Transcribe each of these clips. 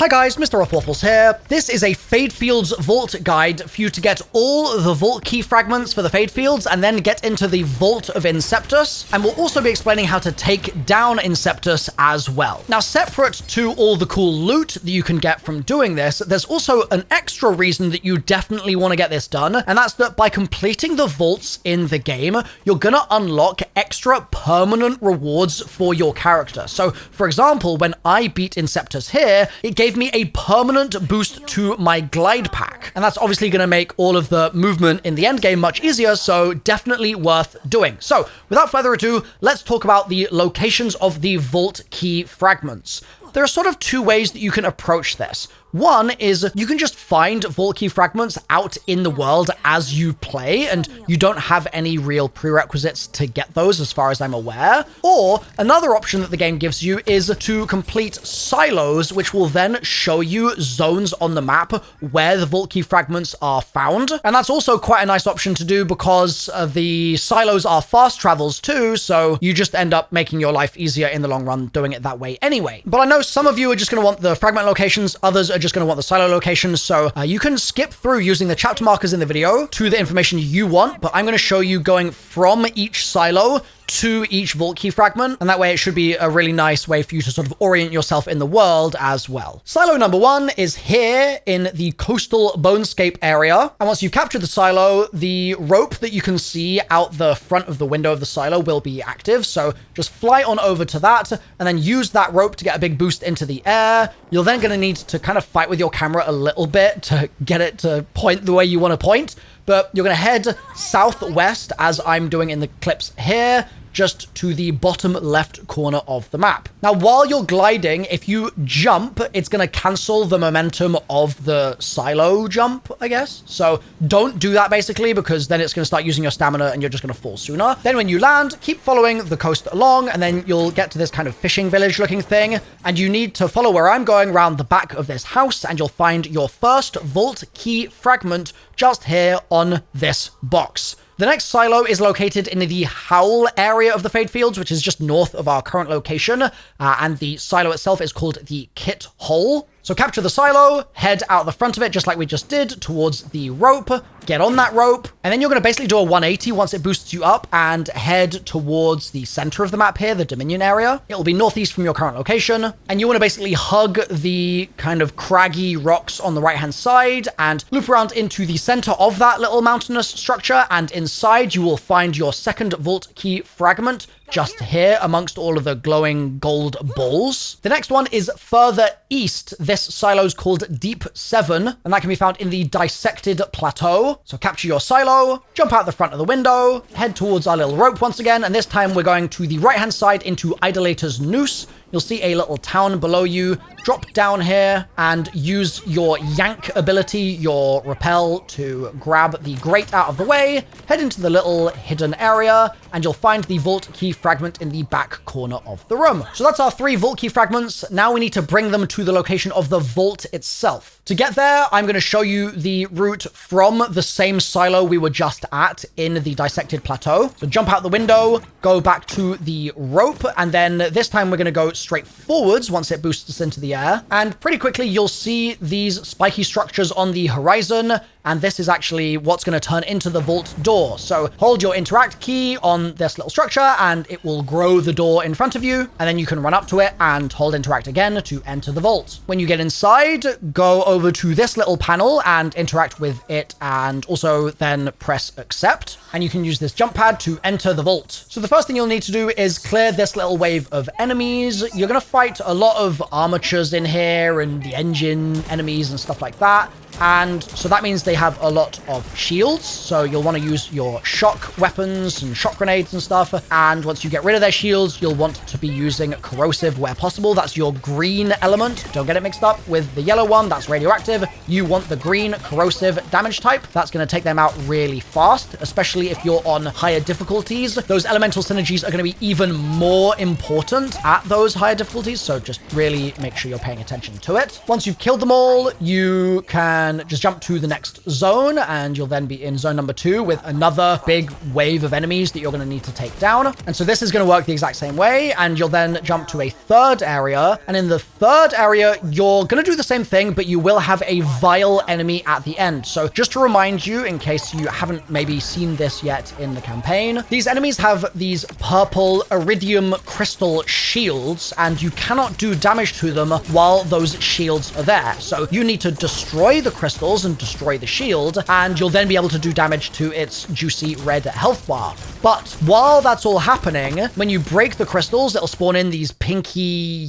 Hi guys, MrRoflWaffles here. This is a Fadefields Vault guide for you to get all the Vault Key Fragments for the Fadefields and then get into the Vault of Inceptus. And we'll also be explaining how to take down Inceptus as well. Now, separate to all the cool loot that you can get from doing this, there's also an extra reason that you definitely want to get this done, and that's that by completing the vaults in the game, you're gonna unlock extra permanent rewards for your character. So, for example, when I beat Inceptus here, it gave me a permanent boost to my glide pack. And that's obviously going to make all of the movement in the end game much easier, so definitely worth doing. So, without further ado, let's talk about the locations of the Vault Key Fragments. There are sort of two ways that you can approach this. One is you can just find Vault Key Fragments out in the world as you play, and you don't have any real prerequisites to get those as far as I'm aware. Or another option that the game gives you is to complete silos, which will then show you zones on the map where the Vault Key Fragments are found. And that's also quite a nice option to do because the silos are fast travels too, so you just end up making your life easier in the long run doing it that way anyway. But I know some of you are just going to want the fragment locations, others are just going to want the silo locations, so you can skip through using the chapter markers in the video to the information you want, but I'm going to show you going from each silo to each Vault Key Fragment, and that way it should be a really nice way for you to sort of orient yourself in the world as well. Silo number one is here in the coastal Bonescape area, and once you've captured the silo, the rope that you can see out the front of the window of the silo will be active, so just fly on over to that, and then use that rope to get a big boost into the air. You're then going to need to kind of fight with your camera a little bit to get it to point the way you want to point, but you're going to head southwest, as I'm doing in the clips here, just to the bottom left corner of the map. Now, while you're gliding, if you jump, it's going to cancel the momentum of the silo jump, I guess. So don't do that basically, because then it's going to start using your stamina and you're just going to fall sooner. Then when you land, keep following the coast along, and then you'll get to this kind of fishing village looking thing. And you need to follow where I'm going around the back of this house, and you'll find your first Vault Key Fragment just here on this box. The next silo is located in the Howl area of the Fadefields, which is just north of our current location, and the silo itself is called the Kit Hole. So capture the silo, head out the front of it just like we just did towards the rope, get on that rope, and then you're going to basically do a 180 once it boosts you up and head towards the center of the map here, the Dominion area. It will be northeast from your current location, and you want to basically hug the kind of craggy rocks on the right-hand side and loop around into the center of that little mountainous structure, and inside you will find your second Vault Key Fragment just here amongst all of the glowing gold balls. The next one is further east. This silo is called Deep 7, and that can be found in the Dissected Plateau. So capture your silo, jump out the front of the window, head towards our little rope once again, and this time we're going to the right-hand side into Idolator's Noose. You'll see a little town below you. Drop down here and use your yank ability, your repel, to grab the grate out of the way, head into the little hidden area, and you'll find the Vault Key Fragment in the back corner of the room. So that's our 3 Vault Key Fragments. Now we need to bring them to the location of the vault itself. To get there, I'm going to show you the route from the same silo we were just at in the Dissected Plateau. So jump out the window, go back to the rope, and then this time we're going to go straight forwards once it boosts us into the air. And pretty quickly, you'll see these spiky structures on the horizon, and this is actually what's going to turn into the vault door. So hold your interact key on this little structure, and it will grow the door in front of you, and then you can run up to it and hold interact again to enter the vault. When you get inside, go over to this little panel and interact with it, and also then press accept, and you can use this jump pad to enter the vault. So the first thing you'll need to do is clear this little wave of enemies. You're going to fight a lot of armatures in here and the engine enemies and stuff like that. And so that means they have a lot of shields, so you'll want to use your shock weapons and shock grenades and stuff. And once you get rid of their shields, you'll want to be using corrosive where possible. That's your green element. Don't get it mixed up with the yellow one. That's radioactive. You want the green corrosive damage type. That's going to take them out really fast, especially if you're on higher difficulties. Those elemental synergies are going to be even more important at those higher difficulties, so just really make sure you're paying attention to it. Once you've killed them all, you can then just jump to the next zone, and you'll then be in zone number 2 with another big wave of enemies that you're going to need to take down. And so this is going to work the exact same way, and you'll then jump to a third area. And in the third area, you're going to do the same thing, but you will have a vile enemy at the end. So just to remind you, in case you haven't maybe seen this yet in the campaign, these enemies have these purple iridium crystal shields, and you cannot do damage to them while those shields are there. So you need to destroy the crystals and destroy the shield, and you'll then be able to do damage to its juicy red health bar. But while that's all happening, when you break the crystals, it'll spawn in these pinky,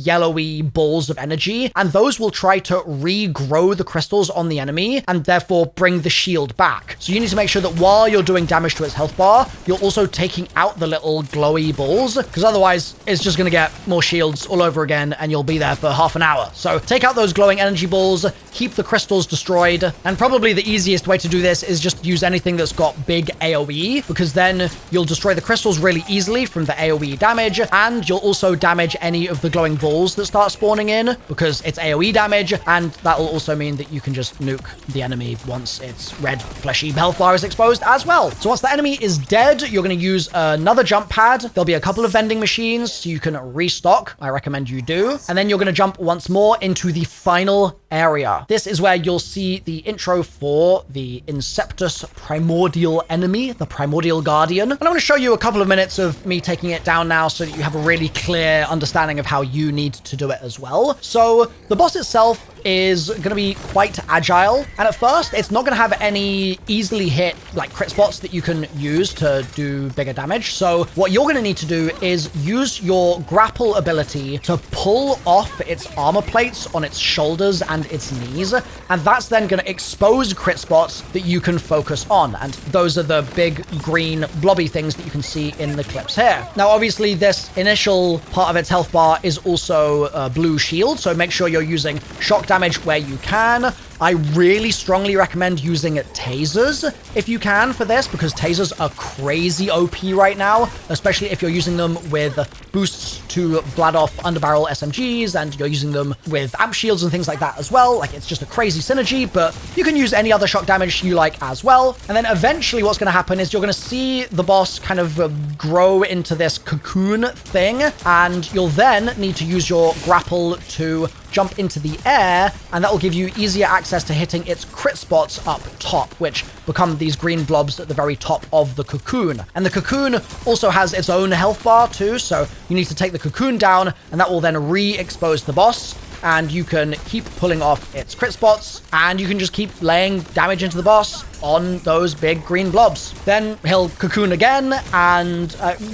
yellowy balls of energy, and those will try to regrow the crystals on the enemy and therefore bring the shield back. So you need to make sure that while you're doing damage to its health bar, you're also taking out the little glowy balls, because otherwise it's just going to get more shields all over again and you'll be there for half an hour. So take out those glowing energy balls, keep the crystals destroyed, and probably the easiest way to do this is just use anything that's got big AoE, because then you'll destroy the crystals really easily from the AoE damage, and you'll also damage any of the glowing balls that start spawning in because it's AoE damage, and that will also mean that you can just nuke the enemy once its red fleshy health bar is exposed as well. So once the enemy is dead, you're going to use another jump pad. There'll be a couple of vending machines so you can restock. I recommend you do. And then you're going to jump once more into the final area. This is where you'll see the intro for the Inceptus primordial enemy, the Primordial Guardian. And I'm going to show you a couple of minutes of me taking it down now so that you have a really clear understanding of how you need to do it as well. So the boss itself is going to be quite agile, and at first it's not going to have any easily hit like crit spots that you can use to do bigger damage. So what you're going to need to do is use your grapple ability to pull off its armor plates on its shoulders and its knees, and that's then going to expose crit spots that you can focus on, and those are the big green blobby things that you can see in the clips here. Now obviously this initial part of its health bar is also a blue shield, so make sure you're using shock damage where you can. I really strongly recommend using tasers if you can for this, because tasers are crazy OP right now, especially if you're using them with boosts to blad off underbarrel SMGs and you're using them with amp shields and things like that as well. Like, it's just a crazy synergy, but you can use any other shock damage you like as well. And then eventually what's going to happen is you're going to see the boss kind of grow into this cocoon thing, and you'll then need to use your grapple to jump into the air, and that will give you easier access to hitting its crit spots up top, which become these green blobs at the very top of the cocoon. And the cocoon also has its own health bar too, so you need to take the cocoon down, and that will then re-expose the boss, and you can keep pulling off its crit spots, and you can just keep laying damage into the boss on those big green blobs. Then he'll cocoon again, and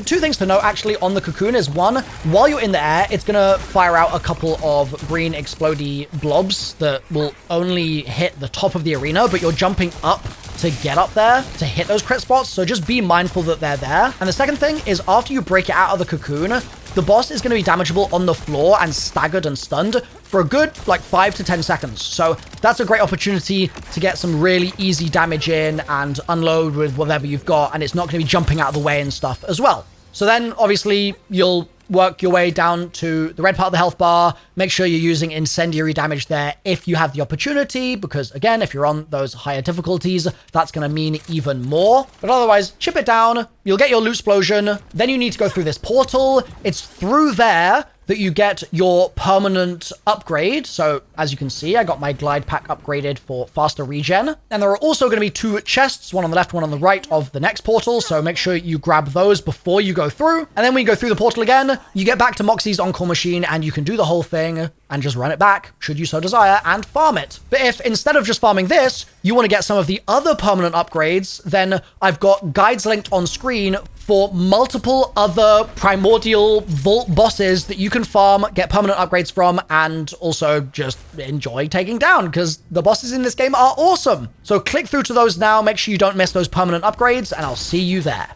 two things to note actually on the cocoon is, one, while you're in the air, it's gonna fire out a couple of green explodey blobs that will only hit the top of the arena, but you're jumping up to get up there to hit those crit spots, so just be mindful that they're there. And the second thing is, after you break it out of the cocoon, the boss is going to be damageable on the floor and staggered and stunned for a good, like, 5 to 10 seconds. So that's a great opportunity to get some really easy damage in and unload with whatever you've got, and it's not going to be jumping out of the way and stuff as well. So then, obviously, you'll work your way down to the red part of the health bar. Make sure you're using incendiary damage there if you have the opportunity, because again, if you're on those higher difficulties, that's going to mean even more. But otherwise, chip it down. You'll get your loot explosion. Then you need to go through this portal. It's through there that you get your permanent upgrade. So as you can see, I got my glide pack upgraded for faster regen. And there are also going to be 2 chests, one on the left, one on the right of the next portal. So make sure you grab those before you go through. And then when you go through the portal again, you get back to Moxie's on-call machine, and you can do the whole thing and just run it back, should you so desire, and farm it. But if instead of just farming this, you want to get some of the other permanent upgrades, then I've got guides linked on screen for multiple other primordial vault bosses that you can farm, get permanent upgrades from, and also just enjoy taking down, because the bosses in this game are awesome. So click through to those now, make sure you don't miss those permanent upgrades, and I'll see you there.